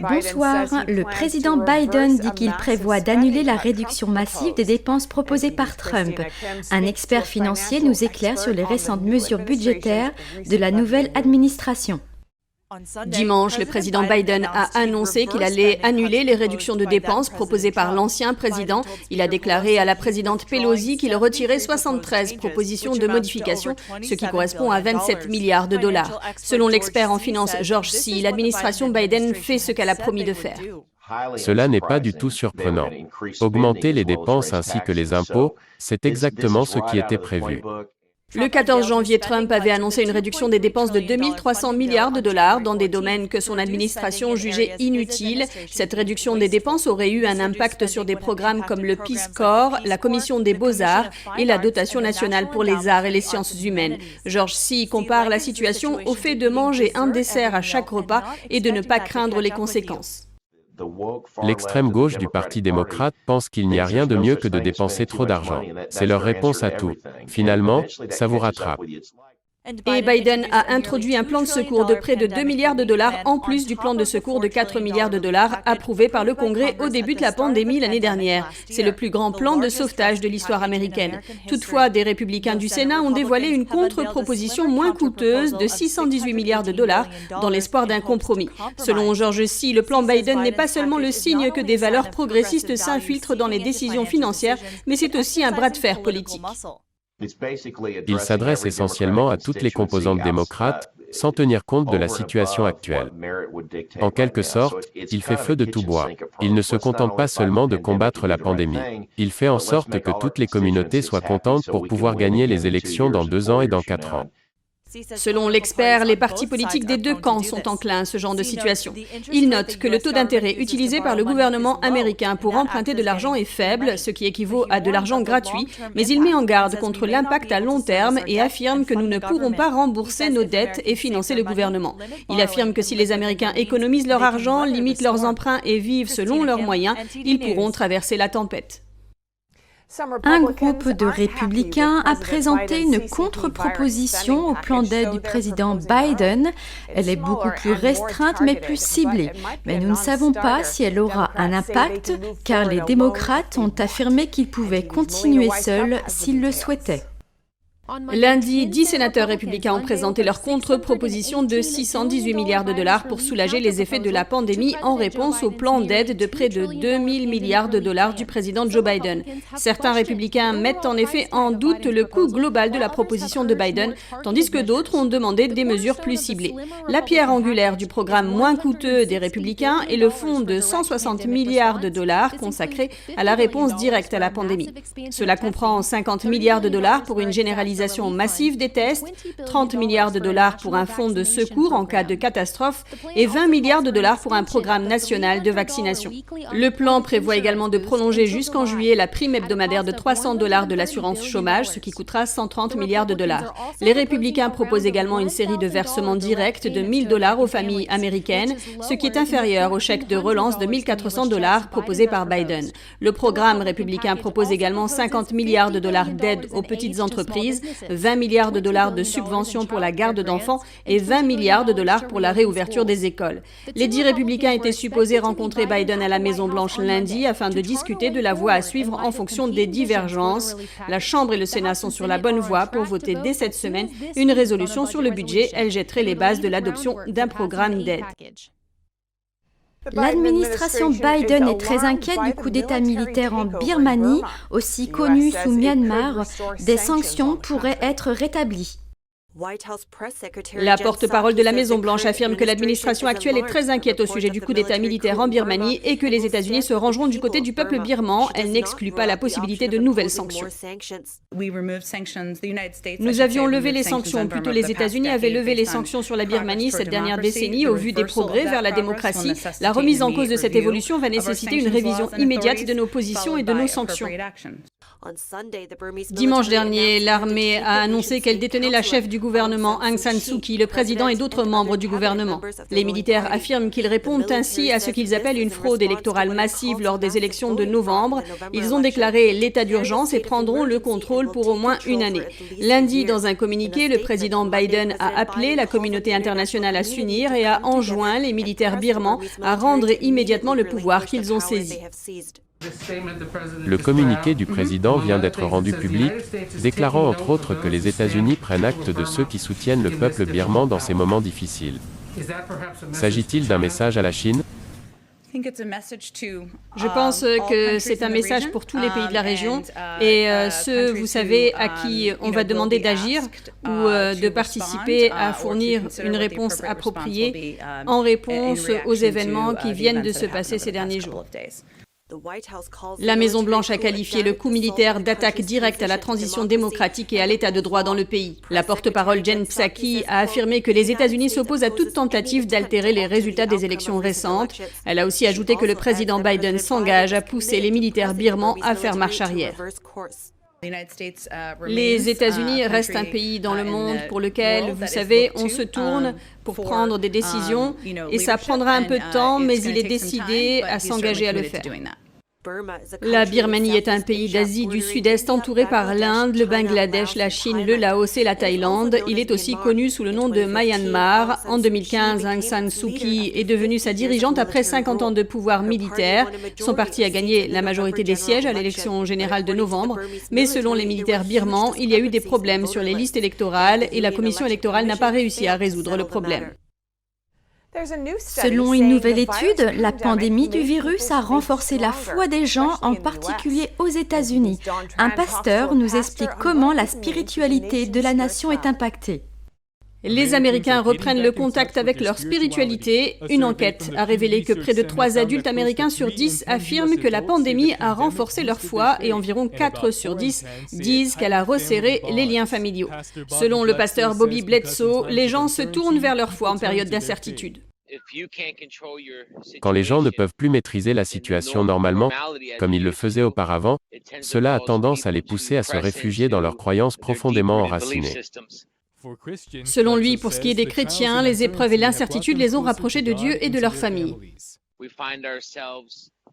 Bonsoir. Le président Biden dit qu'il prévoit d'annuler la réduction massive des dépenses proposées par Trump. Un expert financier nous éclaire sur les récentes mesures budgétaires de la nouvelle administration. Dimanche, le président Biden a annoncé qu'il allait annuler les réductions de dépenses proposées par l'ancien président. Il a déclaré à la présidente Pelosi qu'il retirait 73 propositions de modification, ce qui correspond à 27 milliards de dollars. Selon l'expert en finance George Sea, l'administration Biden fait ce qu'elle a promis de faire. Cela n'est pas du tout surprenant. Augmenter les dépenses ainsi que les impôts, c'est exactement ce qui était prévu. Le 14 janvier, Trump avait annoncé une réduction des dépenses de 2 300 milliards de dollars dans des domaines que son administration jugeait inutiles. Cette réduction des dépenses aurait eu un impact sur des programmes comme le Peace Corps, la Commission des Beaux-Arts et la dotation nationale pour les arts et les sciences humaines. George Sea compare la situation au fait de manger un dessert à chaque repas et de ne pas craindre les conséquences. L'extrême gauche du Parti démocrate pense qu'il n'y a rien de mieux que de dépenser trop d'argent. C'est leur réponse à tout. Finalement, ça vous rattrape. Et Biden a introduit un plan de secours de près de 2 milliards de dollars en plus du plan de secours de 4 milliards de dollars approuvé par le Congrès au début de la pandémie l'année dernière. C'est le plus grand plan de sauvetage de l'histoire américaine. Toutefois, des républicains du Sénat ont dévoilé une contre-proposition moins coûteuse de 618 milliards de dollars dans l'espoir d'un compromis. Selon George Sea, le plan Biden n'est pas seulement le signe que des valeurs progressistes s'infiltrent dans les décisions financières, mais c'est aussi un bras de fer politique. Il s'adresse essentiellement à toutes les composantes démocrates, sans tenir compte de la situation actuelle. En quelque sorte, il fait feu de tout bois. Il ne se contente pas seulement de combattre la pandémie. Il fait en sorte que toutes les communautés soient contentes pour pouvoir gagner les élections dans 2 ans et dans 4 ans. Selon l'expert, les partis politiques des deux camps sont enclins à ce genre de situation. Il note que le taux d'intérêt utilisé par le gouvernement américain pour emprunter de l'argent est faible, ce qui équivaut à de l'argent gratuit, mais il met en garde contre l'impact à long terme et affirme que nous ne pourrons pas rembourser nos dettes et financer le gouvernement. Il affirme que si les Américains économisent leur argent, limitent leurs emprunts et vivent selon leurs moyens, ils pourront traverser la tempête. Un groupe de républicains a présenté une contre-proposition au plan d'aide du président Biden. Elle est beaucoup plus restreinte mais plus ciblée. Mais nous ne savons pas si elle aura un impact, car les démocrates ont affirmé qu'ils pouvaient continuer seuls s'ils le souhaitaient. Lundi, 10 sénateurs républicains ont présenté leur contre-proposition de 618 milliards de dollars pour soulager les effets de la pandémie en réponse au plan d'aide de près de 2 000 milliards de dollars du président Joe Biden. Certains républicains mettent en effet en doute le coût global de la proposition de Biden, tandis que d'autres ont demandé des mesures plus ciblées. La pierre angulaire du programme moins coûteux des républicains est le fonds de 160 milliards de dollars consacré à la réponse directe à la pandémie. Cela comprend 50 milliards de dollars pour une généralisation massive des tests, 30 milliards de dollars pour un fonds de secours en cas de catastrophe et 20 milliards de dollars pour un programme national de vaccination. Le plan prévoit également de prolonger jusqu'en juillet la prime hebdomadaire de 300 dollars de l'assurance chômage, ce qui coûtera 130 milliards de dollars. Les républicains proposent également une série de versements directs de 1 000 dollars aux familles américaines, ce qui est inférieur au chèque de relance de 1 400 dollars proposé par Biden. Le programme républicain propose également 50 milliards de dollars d'aide aux petites entreprises, 20 milliards de dollars de subventions pour la garde d'enfants et 20 milliards de dollars pour la réouverture des écoles. Les 10 républicains étaient supposés rencontrer Biden à la Maison-Blanche lundi afin de discuter de la voie à suivre en fonction des divergences. La Chambre et le Sénat sont sur la bonne voie pour voter dès cette semaine une résolution sur le budget. Elle jetterait les bases de l'adoption d'un programme d'aide. L'administration Biden est très inquiète du coup d'État militaire en Birmanie, aussi connu sous Myanmar. Des sanctions pourraient être rétablies. La porte-parole de la Maison-Blanche affirme que l'administration actuelle est très inquiète au sujet du coup d'État militaire en Birmanie et que les États-Unis se rangeront du côté du peuple birman. Elle n'exclut pas la possibilité de nouvelles sanctions. Nous avions levé les sanctions, plutôt les États-Unis avaient levé les sanctions sur la Birmanie cette dernière décennie au vu des progrès vers la démocratie. La remise en cause de cette évolution va nécessiter une révision immédiate de nos positions et de nos sanctions. Dimanche dernier, l'armée a annoncé qu'elle détenait la chef du gouvernement, Aung San Suu Kyi, le président et d'autres membres du gouvernement. Les militaires affirment qu'ils répondent ainsi à ce qu'ils appellent une fraude électorale massive lors des élections de novembre. Ils ont déclaré l'état d'urgence et prendront le contrôle pour au moins une année. Lundi, dans un communiqué, le président Biden a appelé la communauté internationale à s'unir et a enjoint les militaires birmans à rendre immédiatement le pouvoir qu'ils ont saisi. Le communiqué du président vient d'être rendu public, déclarant entre autres que les États-Unis prennent acte de ceux qui soutiennent le peuple birman dans ces moments difficiles. S'agit-il d'un message à la Chine ? Je pense que c'est un message pour tous les pays de la région et ceux, vous savez, à qui on va demander d'agir ou de participer à fournir une réponse appropriée en réponse aux événements qui viennent de se passer ces derniers jours. La Maison-Blanche a qualifié le coup militaire d'attaque directe à la transition démocratique et à l'état de droit dans le pays. La porte-parole Jen Psaki a affirmé que les États-Unis s'opposent à toute tentative d'altérer les résultats des élections récentes. Elle a aussi ajouté que le président Biden s'engage à pousser les militaires birmans à faire marche arrière. Les États-Unis restent un pays dans le monde pour lequel, vous savez, on se tourne pour prendre des décisions et ça prendra un peu de temps, mais il est décidé à s'engager à le faire. La Birmanie est un pays d'Asie du Sud-Est entouré par l'Inde, le Bangladesh, la Chine, le Laos et la Thaïlande. Il est aussi connu sous le nom de Myanmar. En 2015, Aung San Suu Kyi est devenue sa dirigeante après 50 ans de pouvoir militaire. Son parti a gagné la majorité des sièges à l'élection générale de novembre. Mais selon les militaires birmans, il y a eu des problèmes sur les listes électorales et la commission électorale n'a pas réussi à résoudre le problème. Selon une nouvelle étude, la pandémie du virus a renforcé la foi des gens, en particulier aux États-Unis. Un pasteur nous explique comment la spiritualité de la nation est impactée. Les Américains reprennent le contact avec leur spiritualité. Une enquête a révélé que près de 3 adultes américains sur 10 affirment que la pandémie a renforcé leur foi et environ 4 sur 10 disent qu'elle a resserré les liens familiaux. Selon le pasteur Bobby Bledsoe, les gens se tournent vers leur foi en période d'incertitude. Quand les gens ne peuvent plus maîtriser la situation normalement, comme ils le faisaient auparavant, cela a tendance à les pousser à se réfugier dans leurs croyances profondément enracinées. Selon lui, pour ce qui est des chrétiens, les épreuves et l'incertitude les ont rapprochés de Dieu et de leur famille.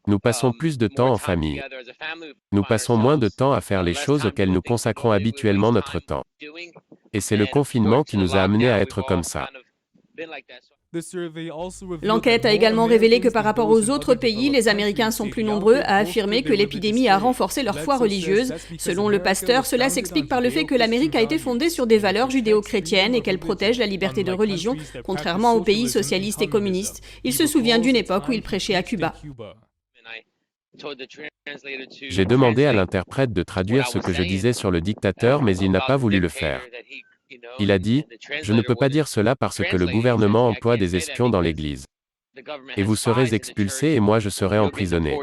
Nous passons plus de temps en famille. Nous passons moins de temps à faire les choses auxquelles nous consacrons habituellement notre temps. Et c'est le confinement qui nous a amenés à être comme ça. L'enquête a également révélé que par rapport aux autres pays, les Américains sont plus nombreux à affirmer que l'épidémie a renforcé leur foi religieuse. Selon le pasteur, cela s'explique par le fait que l'Amérique a été fondée sur des valeurs judéo-chrétiennes et qu'elle protège la liberté de religion, contrairement aux pays socialistes et communistes. Il se souvient d'une époque où il prêchait à Cuba. J'ai demandé à l'interprète de traduire ce que je disais sur le dictateur, mais il n'a pas voulu le faire. Il a dit « Je ne peux pas dire cela parce que le gouvernement emploie des espions dans l'Église. Et vous serez expulsés et moi je serai emprisonné.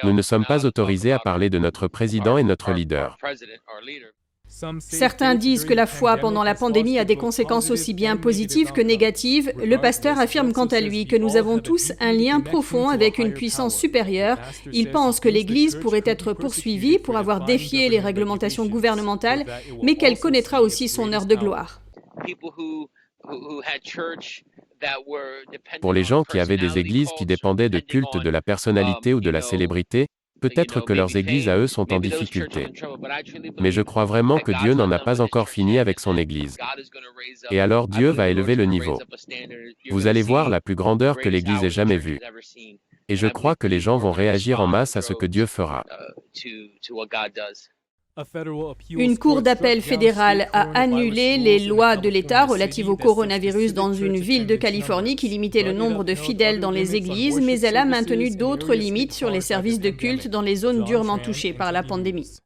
Nous ne sommes pas autorisés à parler de notre président et notre leader. » Certains disent que la foi pendant la pandémie a des conséquences aussi bien positives que négatives. Le pasteur affirme quant à lui que nous avons tous un lien profond avec une puissance supérieure. Il pense que l'Église pourrait être poursuivie pour avoir défié les réglementations gouvernementales, mais qu'elle connaîtra aussi son heure de gloire. Pour les gens qui avaient des églises qui dépendaient de culte de la personnalité ou de la célébrité, peut-être que leurs églises à eux sont en difficulté. Mais je crois vraiment que Dieu n'en a pas encore fini avec son Église. Et alors Dieu va élever le niveau. Vous allez voir la plus grandeur que l'Église ait jamais vue. Et je crois que les gens vont réagir en masse à ce que Dieu fera. Une cour d'appel fédérale a annulé les lois de l'État relatives au coronavirus dans une ville de Californie qui limitait le nombre de fidèles dans les églises, mais elle a maintenu d'autres limites sur les services de culte dans les zones durement touchées par la pandémie.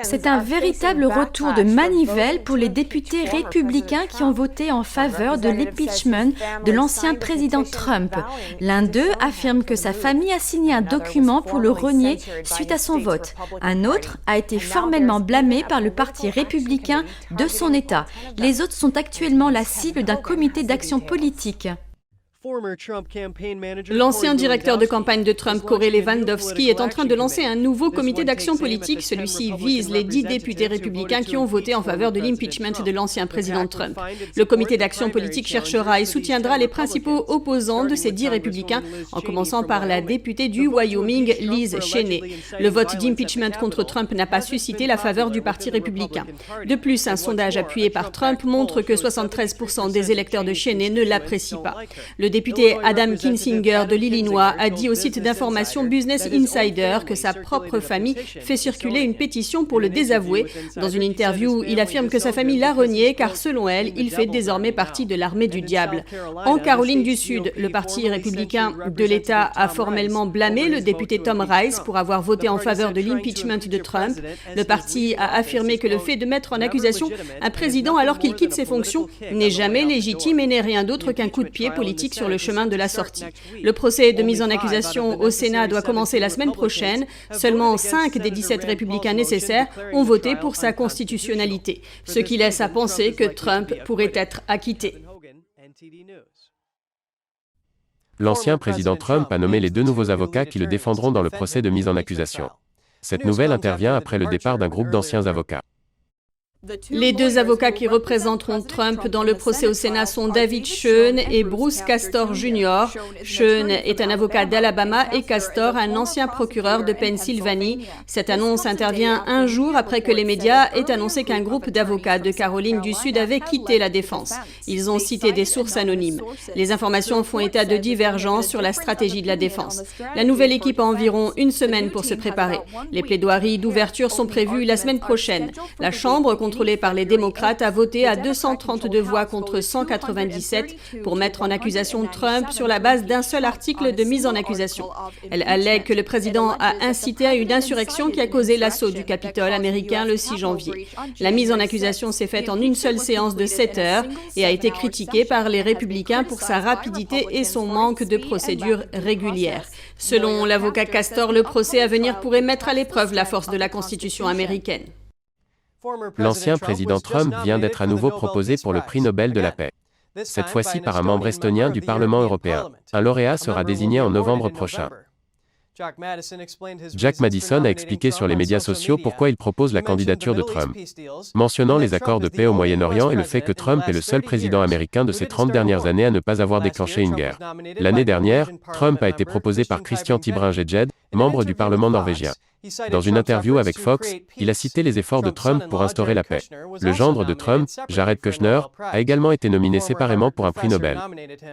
C'est un véritable retour de manivelle pour les députés républicains qui ont voté en faveur de l'impeachment de l'ancien président Trump. L'un d'eux affirme que sa famille a signé un document pour le renier suite à son vote. Un autre a été formellement blâmé par le parti républicain de son État. Les autres sont actuellement la cible d'un comité d'action politique. L'ancien directeur de campagne de Trump, Corey Lewandowski, est en train de lancer un nouveau comité d'action politique. Celui-ci vise les 10 députés républicains qui ont voté en faveur de l'impeachment de l'ancien président Trump. Le comité d'action politique cherchera et soutiendra les principaux opposants de ces 10 républicains, en commençant par la députée du Wyoming, Liz Cheney. Le vote d'impeachment contre Trump n'a pas suscité la faveur du Parti républicain. De plus, un sondage appuyé par Trump montre que 73% des électeurs de Cheney ne l'apprécient pas. Le député Adam Kinzinger de l'Illinois a dit au site d'information Business Insider que sa propre famille fait circuler une pétition pour le désavouer. Dans une interview, il affirme que sa famille l'a renié car, selon elle, il fait désormais partie de l'armée du diable. En Caroline du Sud, le Parti républicain de l'État a formellement blâmé le député Tom Rice pour avoir voté en faveur de l'impeachment de Trump. Le parti a affirmé que le fait de mettre en accusation un président alors qu'il quitte ses fonctions n'est jamais légitime et n'est rien d'autre qu'un coup de pied politique sur le chemin de la sortie. Le procès de mise en accusation au Sénat doit commencer la semaine prochaine. Seulement 5 des 17 républicains nécessaires ont voté pour sa constitutionnalité, ce qui laisse à penser que Trump pourrait être acquitté. L'ancien président Trump a nommé les 2 nouveaux avocats qui le défendront dans le procès de mise en accusation. Cette nouvelle intervient après le départ d'un groupe d'anciens avocats. Les 2 avocats qui représenteront Trump dans le procès au Sénat sont David Schoen et Bruce Castor Jr. Schoen est un avocat d'Alabama et Castor un ancien procureur de Pennsylvanie. Cette annonce intervient un jour après que les médias aient annoncé qu'un groupe d'avocats de Caroline du Sud avait quitté la défense. Ils ont cité des sources anonymes. Les informations font état de divergences sur la stratégie de la défense. La nouvelle équipe a environ une semaine pour se préparer. Les plaidoiries d'ouverture sont prévues la semaine prochaine. La Chambre, contrôlée par les démocrates, a voté à 232 voix contre 197 pour mettre en accusation Trump sur la base d'un seul article de mise en accusation. Elle allègue que le président a incité à une insurrection qui a causé l'assaut du Capitole américain le 6 janvier. La mise en accusation s'est faite en une seule séance de 7 heures et a été critiquée par les républicains pour sa rapidité et son manque de procédure régulière. Selon l'avocat Castor, le procès à venir pourrait mettre à l'épreuve la force de la Constitution américaine. L'ancien président Trump vient d'être à nouveau proposé pour le prix Nobel de la paix. Cette fois-ci par un membre estonien du Parlement européen. Un lauréat sera désigné en novembre prochain. Jack Madison a expliqué sur les médias sociaux pourquoi il propose la candidature de Trump, mentionnant les accords de paix au Moyen-Orient et le fait que Trump est le seul président américain de ces 30 dernières années à ne pas avoir déclenché une guerre. L'année dernière, Trump a été proposé par Christian Tybring-Gjedde, membre du Parlement norvégien. Dans une interview avec Fox, il a cité les efforts de Trump pour instaurer la paix. Le gendre de Trump, Jared Kushner, a également été nominé séparément pour un prix Nobel.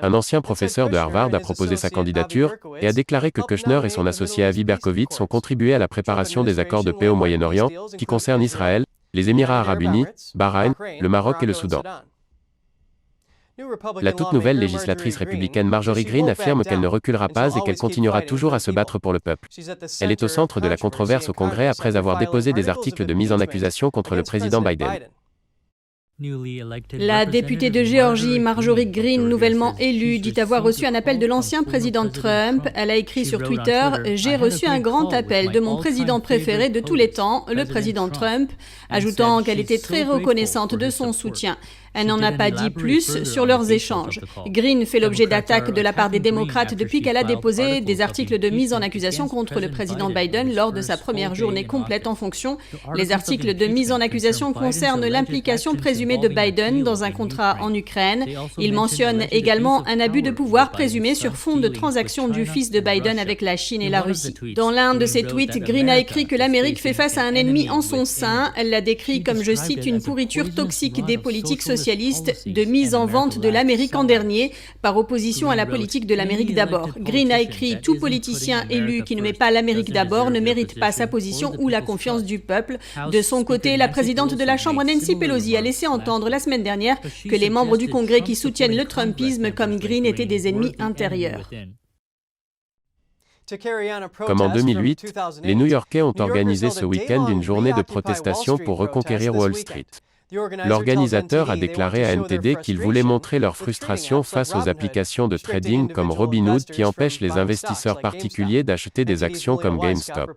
Un ancien professeur de Harvard a proposé sa candidature et a déclaré que Kushner et son associé Avi Berkovitz ont contribué à la préparation des accords de paix au Moyen-Orient, qui concernent Israël, les Émirats arabes unis, Bahreïn, le Maroc et le Soudan. La toute nouvelle législatrice républicaine Marjorie Greene affirme qu'elle ne reculera pas et qu'elle continuera toujours à se battre pour le peuple. Elle est au centre de la controverse au Congrès après avoir déposé des articles de mise en accusation contre le président Biden. La députée de Géorgie, Marjorie Greene, nouvellement élue, dit avoir reçu un appel de l'ancien président Trump. Elle a écrit sur Twitter « J'ai reçu un grand appel de mon président préféré de tous les temps, le président Trump », ajoutant qu'elle était très reconnaissante de son soutien. Elle n'en a pas dit plus sur leurs échanges. Greene fait l'objet d'attaques de la part des démocrates depuis qu'elle a déposé des articles de mise en accusation contre le président Biden lors de sa première journée complète en fonction. Les articles de mise en accusation concernent l'implication présumée de Biden dans un contrat en Ukraine. Ils mentionnent également un abus de pouvoir présumé sur fond de transactions du fils de Biden avec la Chine et la Russie. Dans l'un de ses tweets, Greene a écrit que l'Amérique fait face à un ennemi en son sein. Elle l'a décrit comme, je cite, une pourriture toxique des politiques socialistes de mise en vente de l'Amérique en dernier, par opposition à la politique de l'Amérique d'abord. Greene a écrit « Tout politicien élu qui ne met pas l'Amérique d'abord ne mérite pas sa position ou la confiance du peuple ». De son côté, la présidente de la Chambre, Nancy Pelosi, a laissé entendre la semaine dernière que les membres du Congrès qui soutiennent le Trumpisme comme Greene étaient des ennemis intérieurs. Comme en 2008, les New-Yorkais ont organisé ce week-end une journée de protestation pour reconquérir Wall Street. L'organisateur a déclaré à NTD qu'ils voulaient montrer leur frustration face aux applications de trading comme Robinhood qui empêchent les investisseurs particuliers d'acheter des actions comme GameStop.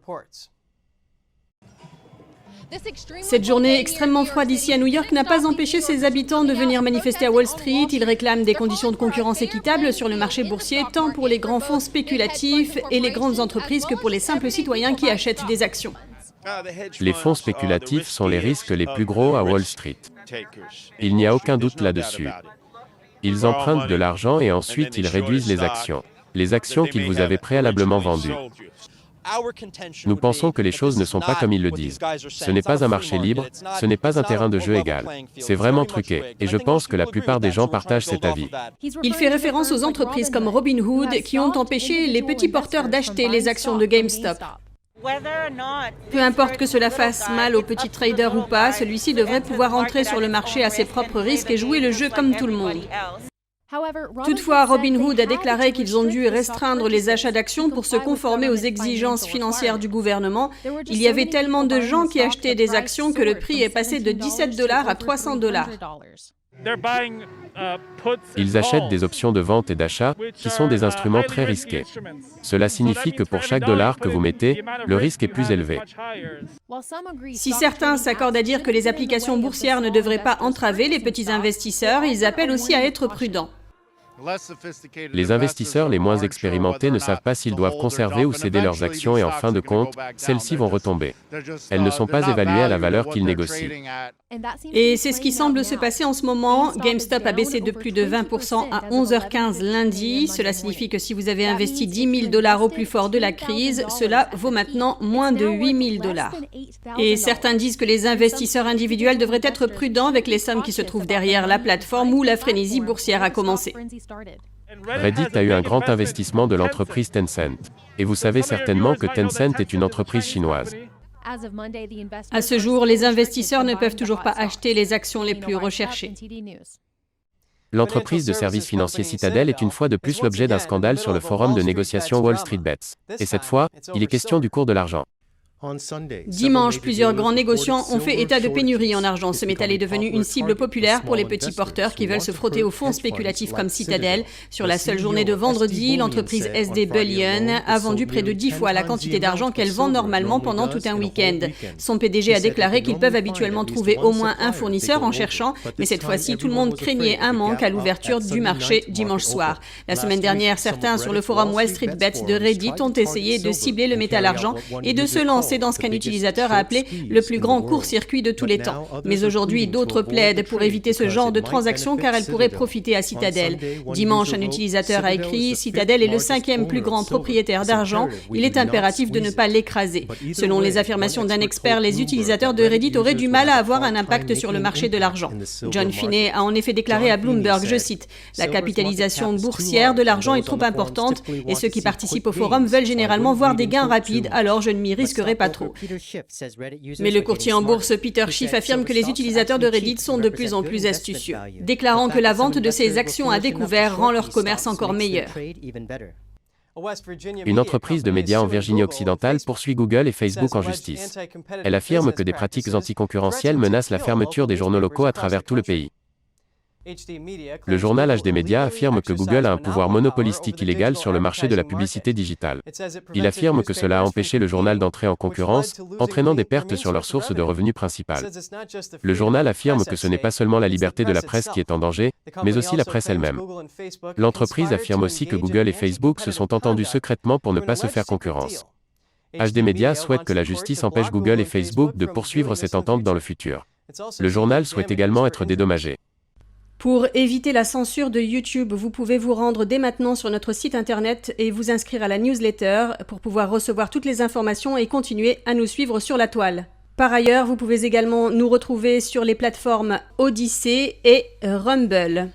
Cette journée extrêmement froide ici à New York n'a pas empêché ses habitants de venir manifester à Wall Street. Ils réclament des conditions de concurrence équitables sur le marché boursier, tant pour les grands fonds spéculatifs et les grandes entreprises que pour les simples citoyens qui achètent des actions. Les fonds spéculatifs sont les risques les plus gros à Wall Street. Il n'y a aucun doute là-dessus. Ils empruntent de l'argent et ensuite ils réduisent les actions qu'ils vous avaient préalablement vendues. Nous pensons que les choses ne sont pas comme ils le disent. Ce n'est pas un marché libre, ce n'est pas un terrain de jeu égal. C'est vraiment truqué, et je pense que la plupart des gens partagent cet avis. Il fait référence aux entreprises comme Robinhood qui ont empêché les petits porteurs d'acheter les actions de GameStop. Peu importe que cela fasse mal aux petits traders ou pas, celui-ci devrait pouvoir entrer sur le marché à ses propres risques et jouer le jeu comme tout le monde. Toutefois, Robinhood a déclaré qu'ils ont dû restreindre les achats d'actions pour se conformer aux exigences financières du gouvernement. Il y avait tellement de gens qui achetaient des actions que le prix est passé de $17 à $300. Ils achètent des options de vente et d'achat, qui sont des instruments très risqués. Cela signifie que pour chaque dollar que vous mettez, le risque est plus élevé. Si certains s'accordent à dire que les applications boursières ne devraient pas entraver les petits investisseurs, ils appellent aussi à être prudents. Les investisseurs les moins expérimentés ne savent pas s'ils doivent conserver ou céder leurs actions et en fin de compte, celles-ci vont retomber. Elles ne sont pas évaluées à la valeur qu'ils négocient. Et c'est ce qui semble se passer en ce moment. GameStop a baissé de plus de 20% à 11h15 lundi. Cela signifie que si vous avez investi $10,000 au plus fort de la crise, cela vaut maintenant moins de $8,000. Et certains disent que les investisseurs individuels devraient être prudents avec les sommes qui se trouvent derrière la plateforme où la frénésie boursière a commencé. Reddit a eu un grand investissement de l'entreprise Tencent. Et vous savez certainement que Tencent est une entreprise chinoise. À ce jour, les investisseurs ne peuvent toujours pas acheter les actions les plus recherchées. L'entreprise de services financiers Citadel est une fois de plus l'objet d'un scandale sur le forum de négociation Wall Street Bets. Et cette fois, il est question du cours de l'argent. Dimanche, plusieurs grands négociants ont fait état de pénurie en argent. Ce métal est devenu une cible populaire pour les petits porteurs qui veulent se frotter aux fonds spéculatifs comme Citadel. Sur la seule journée de vendredi, l'entreprise SD Bullion a vendu près de 10 fois la quantité d'argent qu'elle vend normalement pendant tout un week-end. Son PDG a déclaré qu'ils peuvent habituellement trouver au moins un fournisseur en cherchant, mais cette fois-ci, tout le monde craignait un manque à l'ouverture du marché dimanche soir. La semaine dernière, certains sur le forum Wall Street Bets de Reddit ont essayé de cibler le métal argent et de se lancer dans ce qu'un utilisateur a appelé le plus grand court-circuit de tous les temps. Mais aujourd'hui, d'autres plaident pour éviter ce genre de transactions car elles pourraient profiter à Citadel. Dimanche, un utilisateur a écrit « Citadel est le 5e plus grand propriétaire d'argent. Il est impératif de ne pas l'écraser. » Selon les affirmations d'un expert, les utilisateurs de Reddit auraient du mal à avoir un impact sur le marché de l'argent. John Finney a en effet déclaré à Bloomberg, je cite, « La capitalisation boursière de l'argent est trop importante et ceux qui participent au forum veulent généralement voir des gains rapides, alors je ne m'y risquerai pas trop. » Mais le courtier en bourse Peter Schiff affirme que les utilisateurs de Reddit sont de plus en plus astucieux, déclarant que la vente de ces actions à découvert rend leur commerce encore meilleur. Une entreprise de médias en Virginie-Occidentale poursuit Google et Facebook en justice. Elle affirme que des pratiques anticoncurrentielles menacent la fermeture des journaux locaux à travers tout le pays. Le journal HD Media affirme que Google a un pouvoir monopolistique illégal sur le marché de la publicité digitale. Il affirme que cela a empêché le journal d'entrer en concurrence, entraînant des pertes sur leur source de revenus principale. Le journal affirme que ce n'est pas seulement la liberté de la presse qui est en danger, mais aussi la presse elle-même. L'entreprise affirme aussi que Google et Facebook se sont entendus secrètement pour ne pas se faire concurrence. HD Media souhaite que la justice empêche Google et Facebook de poursuivre cette entente dans le futur. Le journal souhaite également être dédommagé. Pour éviter la censure de YouTube, vous pouvez vous rendre dès maintenant sur notre site internet et vous inscrire à la newsletter pour pouvoir recevoir toutes les informations et continuer à nous suivre sur la toile. Par ailleurs, vous pouvez également nous retrouver sur les plateformes Odyssey et Rumble.